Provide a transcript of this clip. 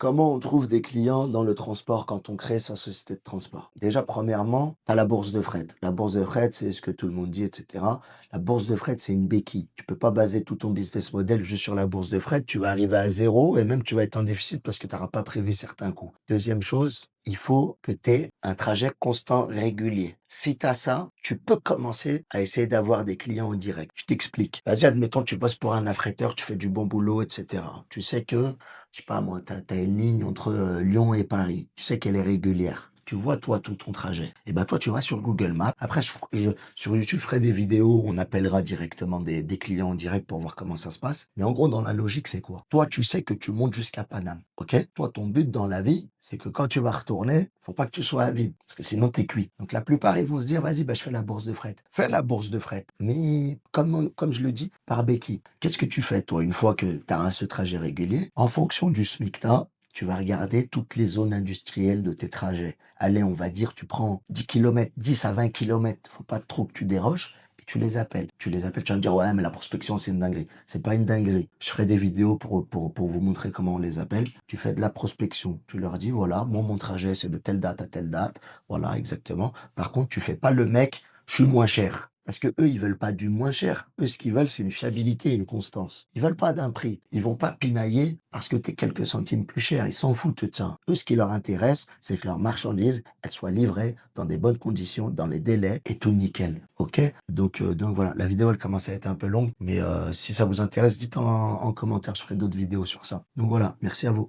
Comment on trouve des clients dans le transport quand on crée sa société de transport? Déjà, premièrement, tu as la bourse de fret. La bourse de fret, c'est ce que tout le monde dit, et cetera. La bourse de fret, c'est une béquille. Tu peux pas baser tout ton business model juste sur la bourse de fret. Tu vas arriver à zéro et même tu vas être en déficit parce que tu n'auras pas prévu certains coûts. Deuxième chose, il faut que tu aies un trajet constant, régulier. Si tu as ça, tu peux commencer à essayer d'avoir des clients en direct. Je t'explique. Vas-y, admettons, tu bosses pour un affréteur, tu fais du bon boulot, et cetera. Tu sais que je sais pas moi, tu as une ligne entre, Lyon et Paris. Tu sais qu'elle est régulière. Tu vois, toi, tout ton trajet. Et ben, toi, tu vas sur Google Maps. Après, sur YouTube, je ferai des vidéos où on appellera directement des clients en direct pour voir comment ça se passe. Mais en gros, dans la logique, c'est quoi? Toi, tu sais que tu montes jusqu'à Paname. OK? Toi, ton but dans la vie, c'est que quand tu vas retourner, faut pas que tu sois à vide. Parce que sinon, t'es cuit. Donc, la plupart, ils vont se dire, vas-y, bah, je fais la bourse de fret. Fais la bourse de fret. Mais, comme je le dis, par béquille. Qu'est-ce que tu fais, toi, une fois que tu as ce trajet régulier? En fonction du SMIC que t'as, tu vas regarder toutes les zones industrielles de tes trajets. Allez, on va dire, tu prends 10 kilomètres, 10 à 20 kilomètres. Faut pas trop que tu déroges. Et tu les appelles. Tu les appelles, tu vas me dire, ouais, mais la prospection, c'est une dinguerie. C'est pas une dinguerie. Je ferai des vidéos pour vous montrer comment on les appelle. Tu fais de la prospection. Tu leur dis, voilà, moi, mon trajet, c'est de telle date à telle date. Voilà, exactement. Par contre, tu fais pas le mec, je suis moins cher. Parce que eux, ils veulent pas du moins cher. Eux, ce qu'ils veulent, c'est une fiabilité et une constance. Ils veulent pas d'un prix. Ils vont pas pinailler parce que t'es quelques centimes plus cher. Ils s'en foutent de ça. Eux, ce qui leur intéresse, c'est que leur marchandise, elle soit livrée dans des bonnes conditions, dans les délais et tout nickel. OK? Donc voilà. La vidéo, elle commence à être un peu longue. Mais si ça vous intéresse, dites en commentaire. Je ferai d'autres vidéos sur ça. Donc voilà. Merci à vous.